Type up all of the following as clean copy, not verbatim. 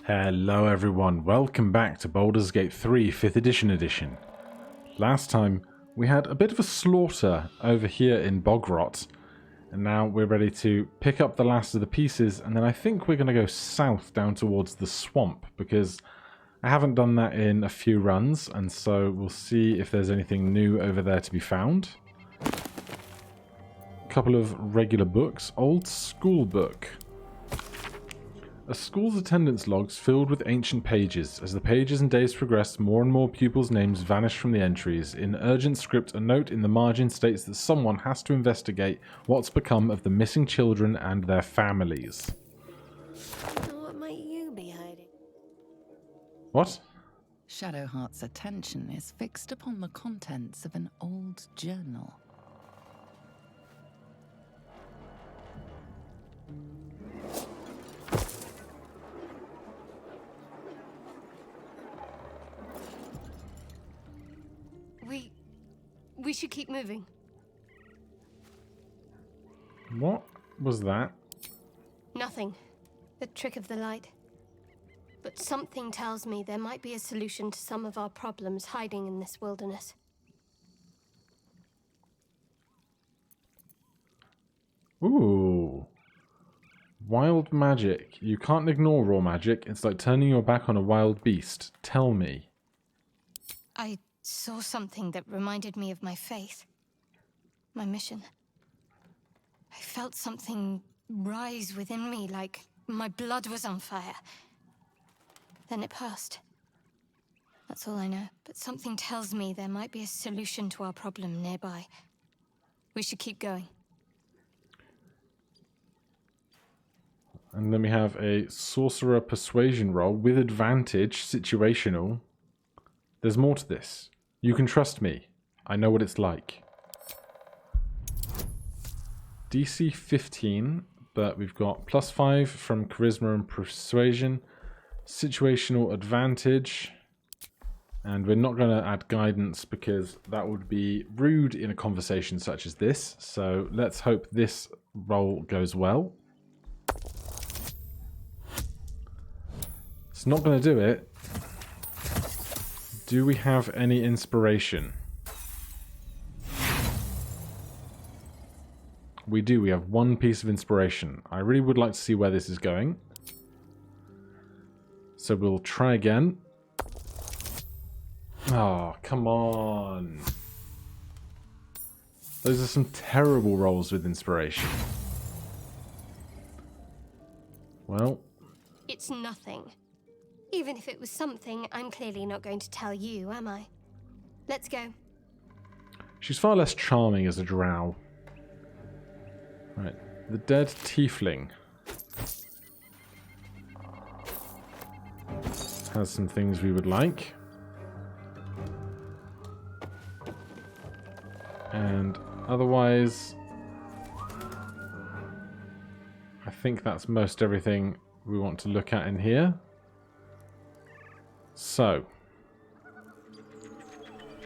Hello everyone, welcome back to Baldur's Gate 3 5th edition. Last time we had a bit of a slaughter over here in Bogrot, and now we're ready to pick up the last of the pieces, and then I think we're going to go south down towards the swamp, because I haven't done that in a few runs, and so we'll see if there's anything new over there to be found. A couple of regular books. Old school book. A school's attendance logs filled with ancient pages. As the pages and days progress, more and more pupils' names vanish from the entries. In urgent script, a note in the margin states that someone has to investigate what's become of the missing children and their families. What might you be hiding? What? Shadowheart's attention is fixed upon the contents of an old journal. We should keep moving. What was that? Nothing. The trick of the light. But something tells me there might be a solution to some of our problems hiding in this wilderness. Ooh. Wild magic. You can't ignore raw magic. It's like turning your back on a wild beast. Tell me. I saw something that reminded me of my faith. My mission. I felt something rise within me like my blood was on fire. Then it passed. That's all I know. But something tells me there might be a solution to our problem nearby. We should keep going. And then we have a Sorcerer persuasion roll with advantage, situational. There's more to this. You can trust me. I know what it's like. DC 15, but we've got +5 from charisma and persuasion. Situational advantage. And we're not going to add guidance because that would be rude in a conversation such as this. So let's hope this roll goes well. It's not going to do it. Do we have any inspiration? We do. We have one piece of inspiration. I really would like to see where this is going. So we'll try again. Oh, come on. Those are some terrible rolls with inspiration. Well. It's nothing. Even if it was something, I'm clearly not going to tell you, am I? Let's go. She's far less charming as a drow. Right. The dead Tiefling. Has some things we would like. And otherwise, I think that's most everything we want to look at in here. So,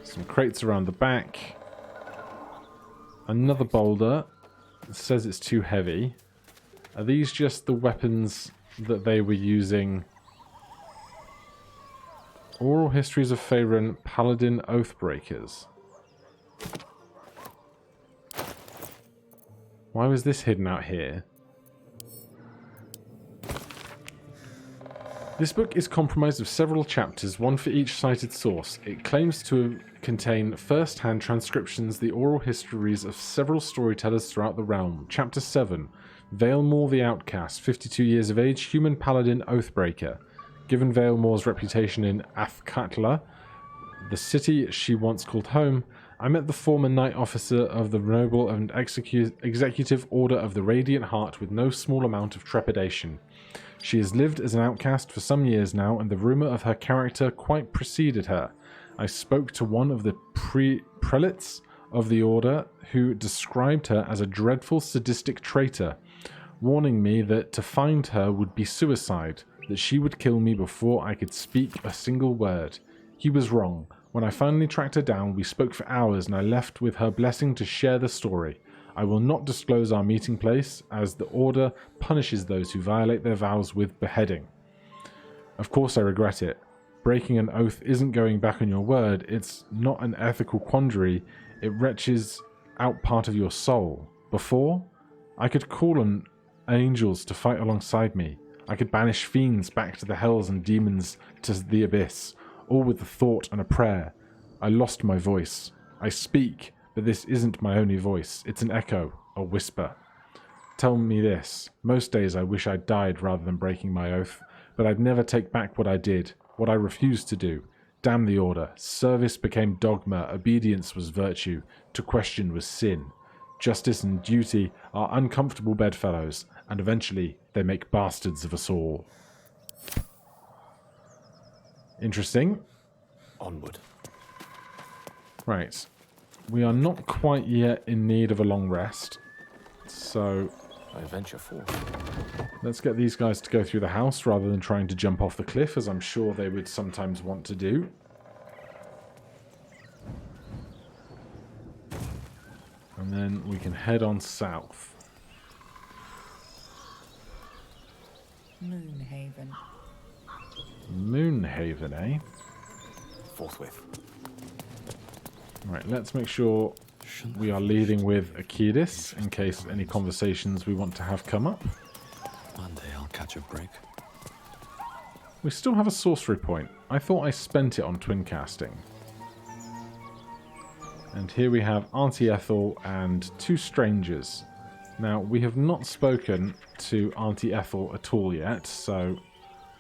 some crates around the back. Another boulder. It says it's too heavy. Are these just the weapons that they were using? Oral histories of Faerun, Paladin Oathbreakers. Why was this hidden out here? This book is comprised of several chapters, one for each cited source. It claims to contain first-hand transcriptions, the oral histories of several storytellers throughout the realm. Chapter 7, Valemore the Outcast, 52 years of age, human paladin Oathbreaker. Given Valemore's reputation in Athkatla, the city she once called home, I met the former Knight Officer of the Noble and Executive Order of the Radiant Heart with no small amount of trepidation. She has lived as an outcast for some years now, and the rumor of her character quite preceded her. I spoke to one of the prelates of the order, who described her as a dreadful sadistic traitor, warning me that to find her would be suicide, that she would kill me before I could speak a single word. He was wrong. When I finally tracked her down, we spoke for hours, and I left with her blessing to share the story. I will not disclose our meeting place, as the Order punishes those who violate their vows with beheading. Of course I regret it. Breaking an oath isn't going back on your word. It's not an ethical quandary. It wrenches out part of your soul. Before, I could call on angels to fight alongside me. I could banish fiends back to the hells and demons to the abyss, all with a thought and a prayer. I lost my voice. I speak, but this isn't my only voice. It's an echo, a whisper. Tell me this. Most days I wish I'd died rather than breaking my oath, but I'd never take back what I did, what I refused to do. Damn the order. Service became dogma. Obedience was virtue. To question was sin. Justice and duty are uncomfortable bedfellows, and eventually they make bastards of us all. Interesting. Onward. Right. We are not quite yet in need of a long rest, so I venture forth. let's get these guys to go through the house rather than trying to jump off the cliff, as I'm sure they would sometimes want to do. And then we can head on south. Moonhaven. Moonhaven, eh? Forthwith. Right, let's make sure we are leading with Akidis in case any conversations we want to have come up. One day I'll catch a break. We still have a sorcery point. I thought I spent it on twin casting. And here we have Auntie Ethel and two strangers. Now, we have not spoken to Auntie Ethel at all yet, so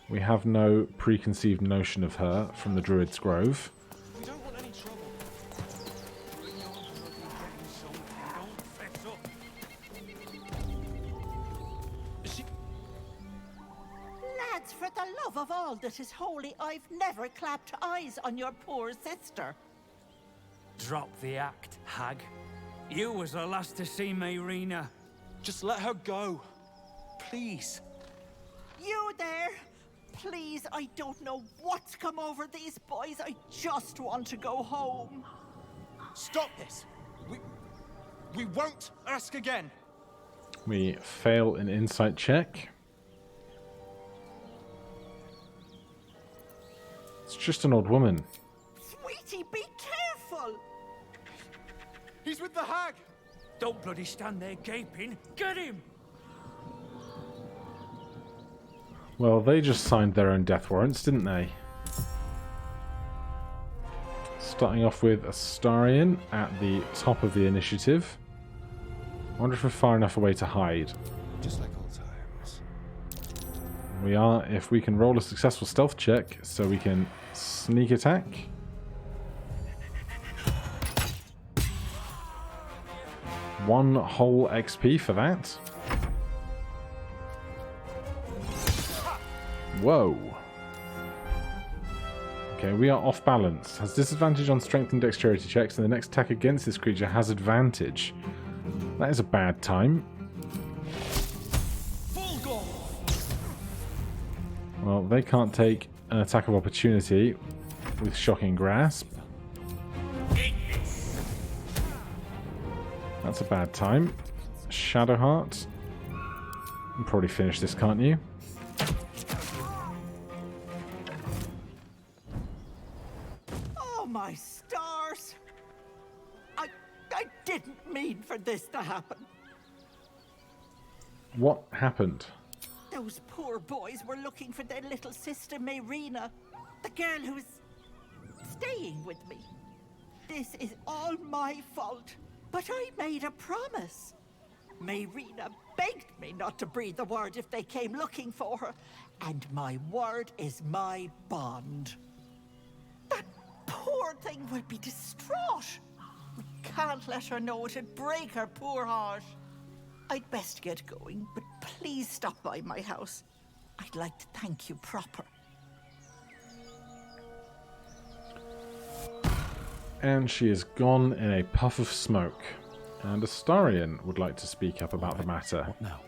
we have no preconceived notion of her from the Druid's Grove. We don't want any trouble. Bring your bloody getting something. Don't fess up. Is she... Lads, for the love of all that is holy, I've never clapped eyes on your poor sister. Drop the act, hag. You was the last to see Mayrina. Just let her go. Please. You there? Please, I don't know what's come over these boys. I just want to go home. Stop this. We won't ask again. We fail an insight check. It's just an old woman. Sweetie, be careful. He's with the hag. Don't bloody stand there gaping. Get him! Well, they just signed their own death warrants, didn't they? Starting off with Astarion at the top of the initiative. I wonder if we're far enough away to hide. Just like old times. We are, if we can roll a successful stealth check, so we can sneak attack. One whole XP for that. Whoa. Okay, we are off balance. Has disadvantage on strength and dexterity checks, and the next attack against this creature has advantage. That is a bad time. Full goal. Well, they can't take an attack of opportunity with Shocking Grasp. That's a bad time. Shadowheart. You can probably finish this, can't you? Oh, my stars. I didn't mean for this to happen. What happened? Those poor boys were looking for their little sister, Mayrina, the girl who was staying with me. This is all my fault, but I made a promise. Mayrina begged me not to breathe a word if they came looking for her, and my word is my bond. That poor thing will be distraught. We can't let her know, it'd break her poor heart. I'd best get going, but please stop by my house. I'd like to thank you proper. And she is gone in a puff of smoke. And Astarion would like to speak up about the matter. What now?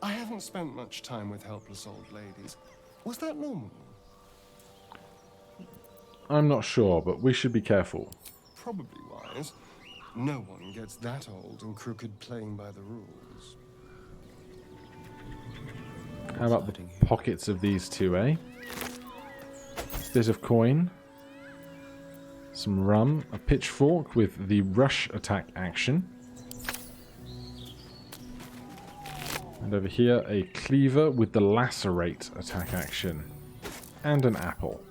I haven't spent much time with helpless old ladies. Was that normal? I'm not sure, but we should be careful. Probably wise. No one gets that old and crooked playing by the rules. How about the pockets of these two, eh? Bit of coin. Some rum. A pitchfork with the rush attack action. And over here, a cleaver with the lacerate attack action. And an apple.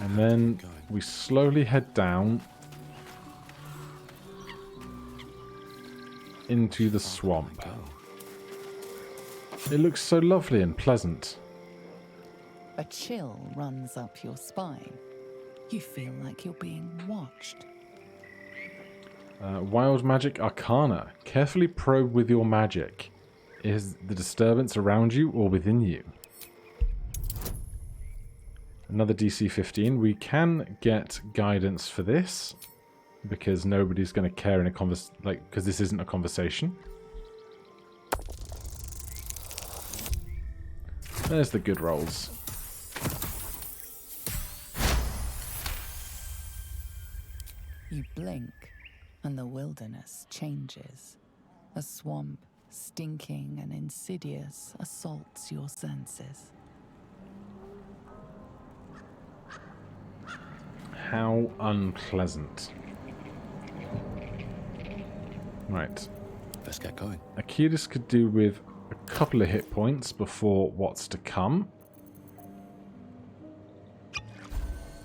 And then we slowly head down into the swamp. It looks so lovely and pleasant. A chill runs up your spine. You feel like you're being watched. Wild Magic Arcana. Carefully probe with your magic. Is the disturbance around you or within you? Another DC 15. We can get guidance for this because nobody's going to care in a because this isn't a conversation. There's the good rolls. You blink, and the wilderness changes. A swamp, stinking and insidious, assaults your senses. How unpleasant. Right. Let's get going. Achilles could do with a couple of hit points before what's to come.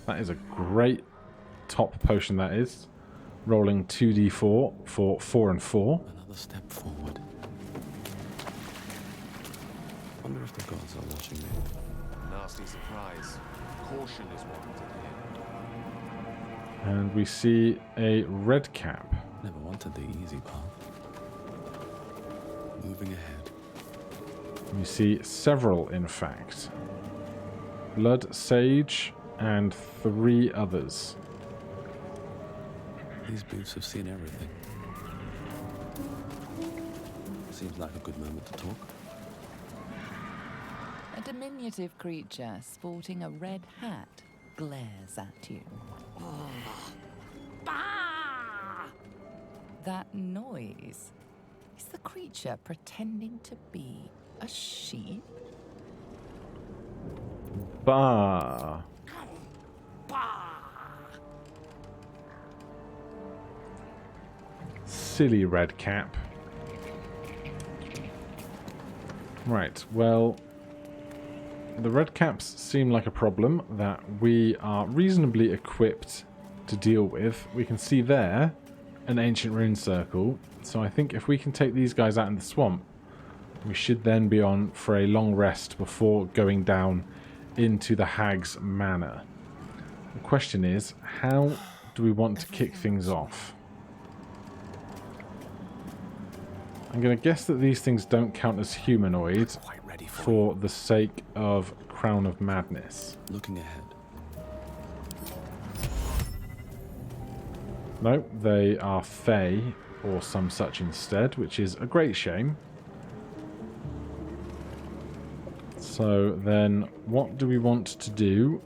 That is a great top potion, that is. Rolling 2d4 for 4 and 4. Another step forward. Wonder if the gods are watching me. Nasty surprise. Caution is warranted here. And we see a Redcap. Never wanted the easy path. Moving ahead. We see several, in fact. Blood Sage and 3 others. These boots have seen everything. Seems like a good moment to talk. A diminutive creature sporting a red hat glares at you. That noise. Is the creature pretending to be a sheep? Bah. Silly Redcap. Right, well, the Redcaps seem like a problem that we are reasonably equipped to deal with. We can see there an ancient rune circle, so I think if we can take these guys out in the swamp, we should then be on for a long rest before going down into the Hag's Manor. The question is, how do we want to kick things off? I'm going to guess that these things don't count as humanoid for the sake of Crown of Madness. Looking ahead. No, they are Fey or some such instead, which is a great shame. So then, what do we want to do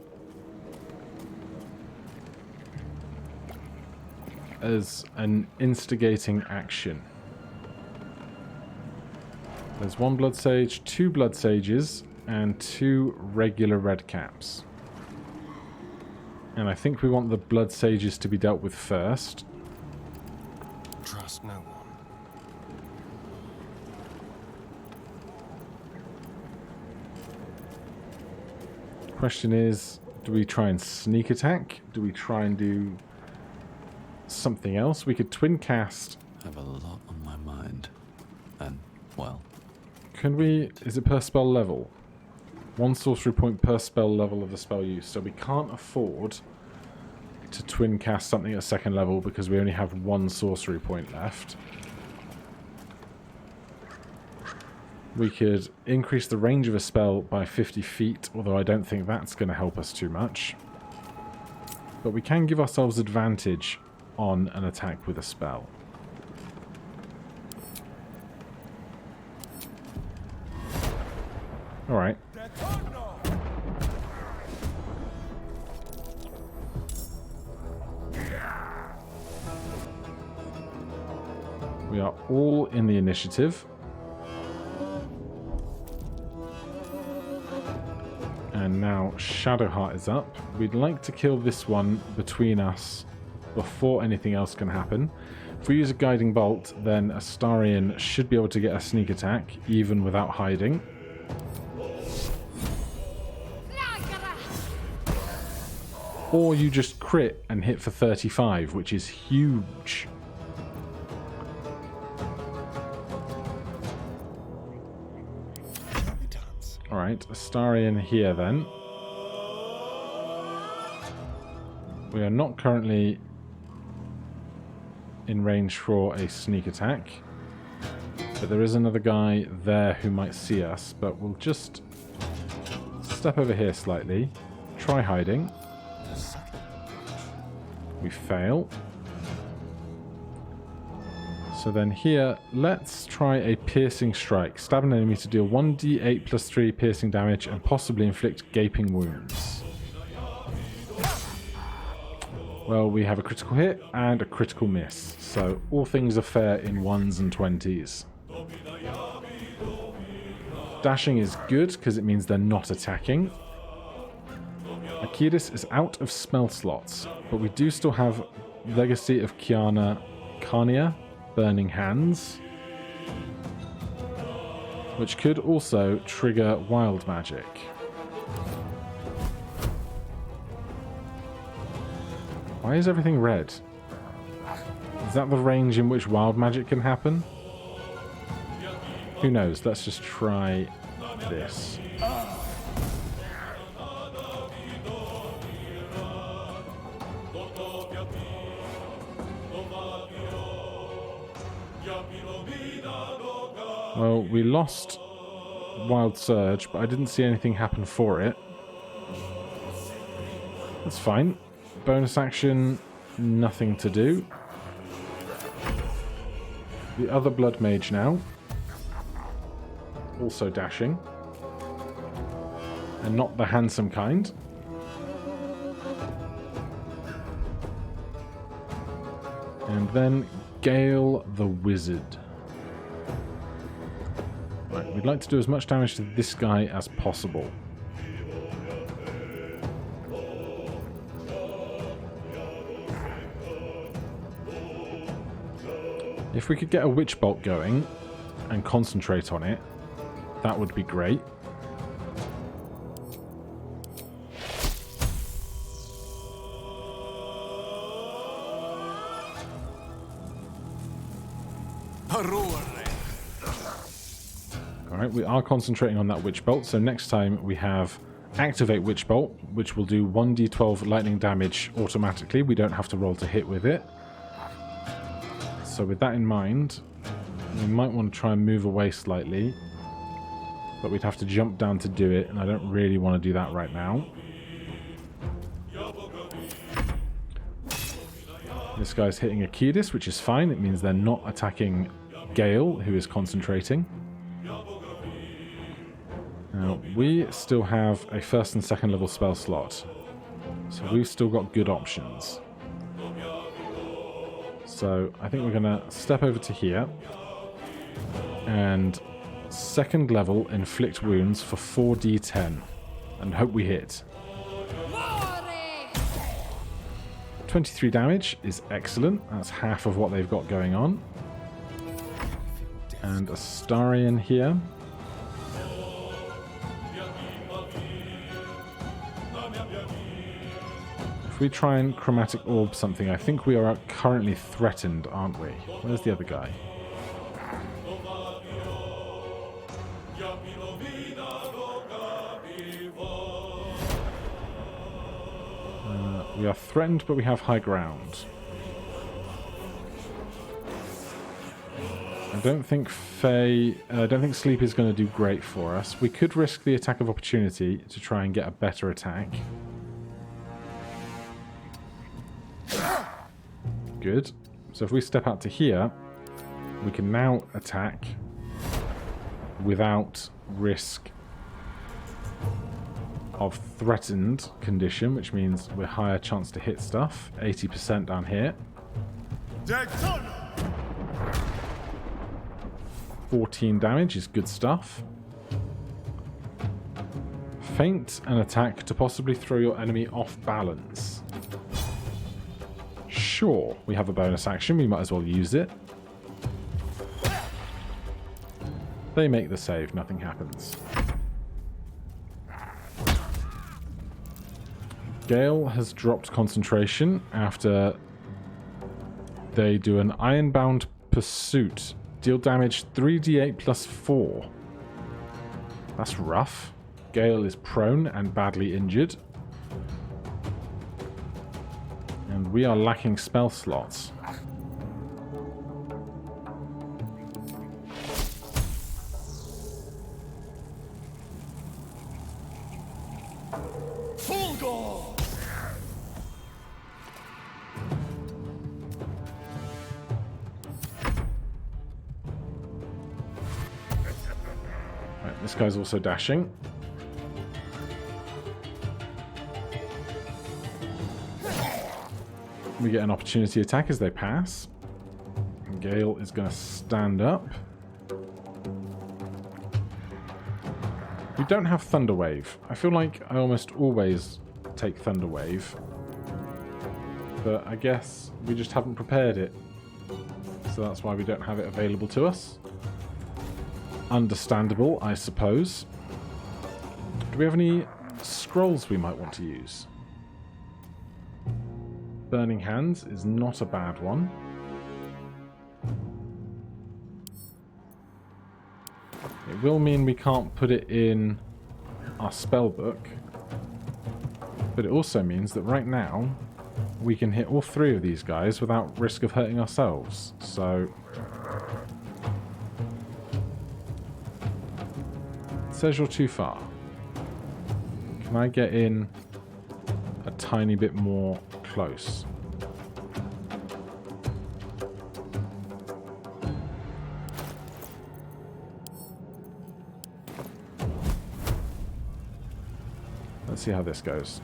as an instigating action? There's 1 Blood Sage, 2 Blood Sages, and 2 regular Redcaps. And I think we want the Blood Sages to be dealt with first. Trust no one. Question is, do we try and sneak attack? Do we try and do something else? We could twin cast. I have a lot on my mind. And, well... Can we... Is it per spell level? 1 sorcery point per spell level of the spell use. So we can't afford to twin cast something at 2nd level because we only have 1 sorcery point left. We could increase the range of a spell by 50 feet, although I don't think that's going to help us too much. But we can give ourselves advantage on an attack with a spell. Alright. We are all in the initiative. And now Shadowheart is up. We'd like to kill this one between us before anything else can happen. If we use a Guiding Bolt, then Astarion should be able to get a sneak attack, even without hiding. Or you just crit and hit for 35, which is huge. Alright, Astarion here then. We are not currently in range for a sneak attack. But there is another guy there who might see us. But we'll just step over here slightly. Try hiding. We fail. So then here, let's try a piercing strike. Stab an enemy to deal 1d8 plus 3 piercing damage and possibly inflict gaping wounds. Well, we have a critical hit and a critical miss. So all things are fair in 1s and 20s. Dashing is good because it means they're not attacking. Akidis is out of spell slots, but we do still have Legacy of Carnia, Burning Hands, which could also trigger wild magic. Why is everything red? Is that the range in which wild magic can happen? Who knows? Let's just try this. Well, we lost Wild Surge, but I didn't see anything happen for it. That's fine. Bonus action, nothing to do. The other Blood Mage now. Also dashing. And not the handsome kind. And then Gale the Wizard. Right, we'd like to do as much damage to this guy as possible. If we could get a Witch Bolt going and concentrate on it, that would be great. Alright, we are concentrating on that Witch Bolt, so next time we have Activate Witch Bolt, which will do 1d12 lightning damage automatically. We don't have to roll to hit with it. So with that in mind, we might want to try and move away slightly, but we'd have to jump down to do it, and I don't really want to do that right now. This guy's hitting Akidis, which is fine. It means they're not attacking Gale, who is concentrating. Now, we still have a first and second level spell slot, so we've still got good options. So I think we're going to step over to here and second level inflict wounds for 4d10 and hope we hit. 23 damage is excellent. That's half of what they've got going on. And Astarion here. If we try and chromatic orb something, I think we are currently threatened, aren't we? Where's the other guy? We are threatened, but we have high ground. I don't think sleep is going to do great for us. We could risk the attack of opportunity to try and get a better attack. Good. So if we step out to here, we can now attack without risk of threatened condition, which means we're higher chance to hit stuff. 80% down here. 14 damage is good stuff. Feint an attack to possibly throw your enemy off balance. Sure, we have a bonus action, we might as well use it. They make the save, nothing happens. Gale has dropped concentration after they do an Ironbound Pursuit. Deal damage 3d8 plus 4. That's rough. Gale is prone and badly injured. And we are lacking spell slots. Full gore! Right, this guy's also dashing. We get an opportunity attack as they pass. And Gale is going to stand up. We don't have Thunder Wave. I feel like I almost always take Thunder Wave. But I guess we just haven't prepared it. So that's why we don't have it available to us. Understandable, I suppose. Do we have any scrolls we might want to use? Burning Hands is not a bad one. It will mean we can't put it in our spell book, but it also means that right now we can hit all three of these guys without risk of hurting ourselves. So it says you're too far. Can I get in a tiny bit more close? Let's see how this goes.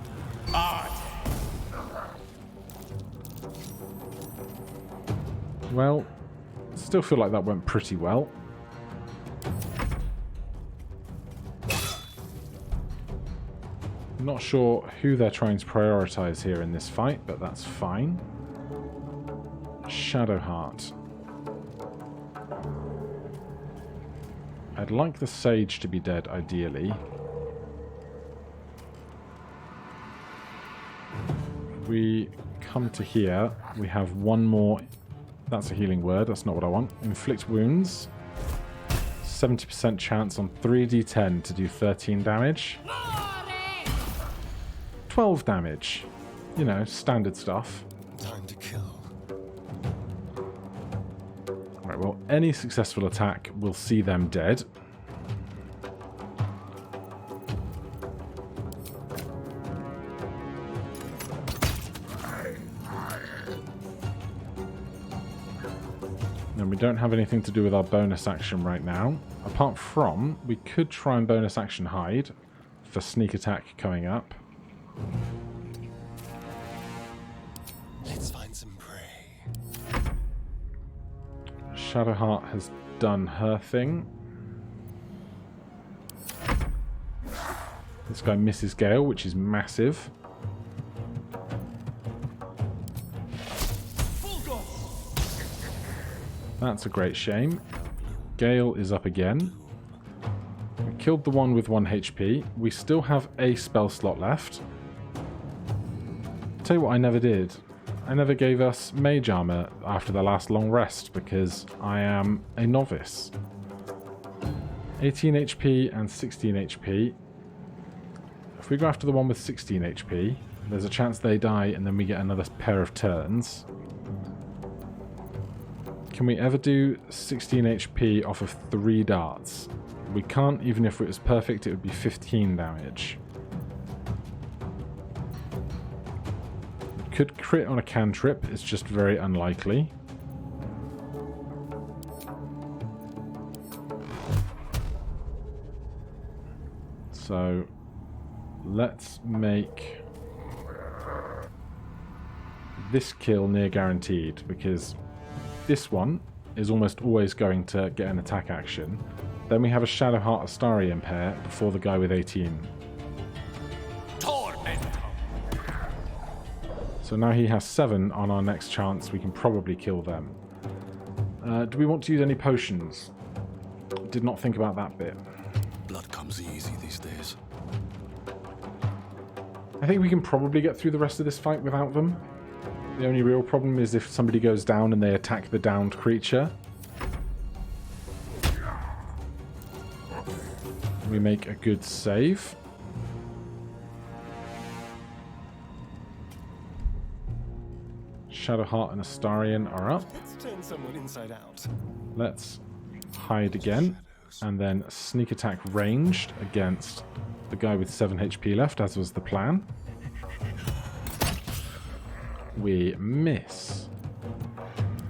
Well, still feel like that went pretty well. Not sure who they're trying to prioritize here in this fight, but that's fine. Shadowheart. I'd like the Sage to be dead, ideally. We come to here, we have one more. That's a healing word, that's not what I want. Inflict wounds. 70% chance on 3d10 to do 13 damage. 12 damage. You know, standard stuff. Time to kill. Right, well, any successful attack will see them dead. And we don't have anything to do with our bonus action right now. Apart from, we could try and bonus action hide for sneak attack coming up. Let's find some prey. Shadowheart has done her thing. This guy misses Gale, which is massive. That's a great shame. Gale is up again. We killed the one with 1 HP. We still have a spell slot left. Tell you what I never did. I never gave us mage armor after the last long rest because I am a novice. 18 HP and 16 HP. If we go after the one with 16 HP, there's a chance they die and then we get another pair of turns. Can we ever do 16 HP off of 3 darts? We can't, even if it was perfect, it would be 15 damage. Could crit on a cantrip, it's just very unlikely. So let's make this kill near guaranteed, because this one is almost always going to get an attack action. Then we have a Shadowheart Astarian pair before the guy with 18. So now he has 7 on our next chance. We can probably kill them. Do we want to use any potions? Did not think about that bit. Blood comes easy these days. I think we can probably get through the rest of this fight without them. The only real problem is if somebody goes down and they attack the downed creature. We make a good save. Shadowheart and Astarion are up. Let's turn someone inside out. Let's hide again. And then sneak attack ranged against the guy with 7 HP left, as was the plan. We miss.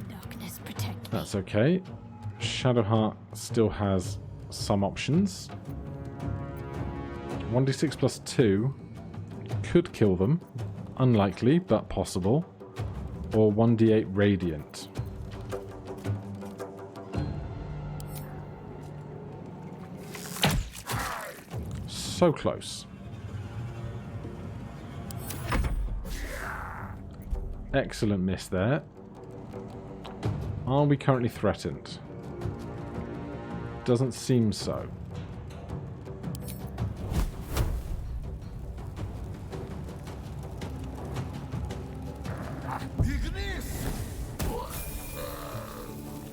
Darkness, protect me. That's okay. Shadowheart still has some options. 1d6 plus 2 could kill them. Unlikely, but possible. Or 1d8 radiant. So close. Excellent miss there. Are we currently threatened? Doesn't seem so.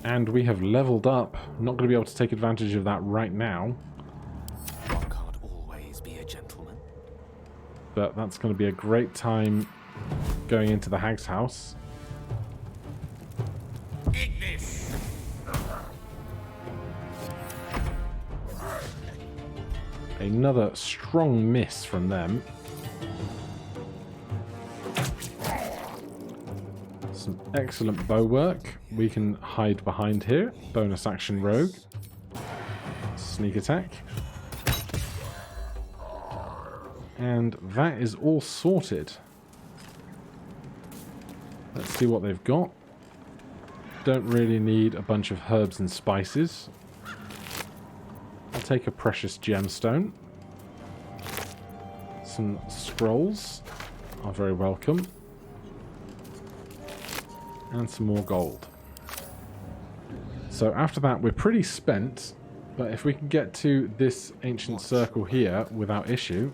And we have leveled up. Not going to be able to take advantage of that right now. One can't always be a gentleman. But that's going to be a great time going into the hag's house. Another strong miss from them. Some excellent bow work. We can hide behind here. Bonus action rogue. Sneak attack. And that is all sorted. Let's see what they've got. Don't really need a bunch of herbs and spices. I'll take a precious gemstone. Some scrolls are very welcome. And some more gold. So after that, we're pretty spent. But if we can get to this ancient circle here without issue,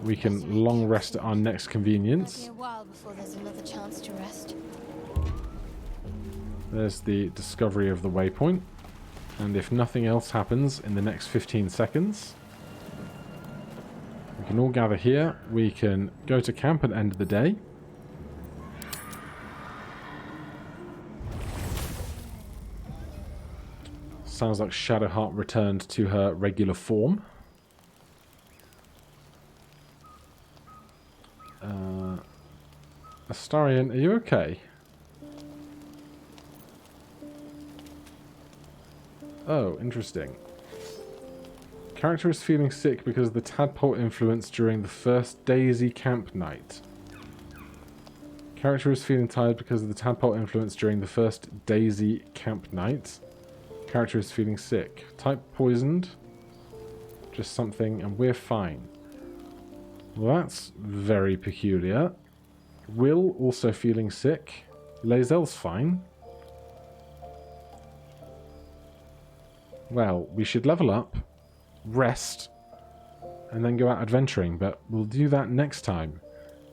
we can long rest at our next Might convenience. be a while before there's another chance to rest. There's the discovery of the waypoint. And if nothing else happens in the next 15 seconds, we can all gather here. We can go to camp at the end of the day. Sounds like Shadowheart returned to her regular form. Astarion, are you okay? Oh, interesting. Character is feeling sick because of the tadpole influence during the first Daisy camp night. Character is feeling tired because of the tadpole influence during the first Daisy camp night. Character is feeling sick. Type poisoned. Just something, and we're fine. Well, that's very peculiar. Will also feeling sick. Lae'zel's fine. Well, we should level up, rest, and then go out adventuring, but we'll do that next time.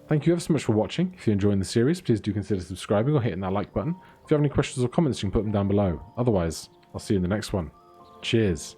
Thank you ever so much for watching. If you're enjoying the series, please do consider subscribing or hitting that like button. If you have any questions or comments, you can put them down below. Otherwise, I'll see you in the next one. Cheers.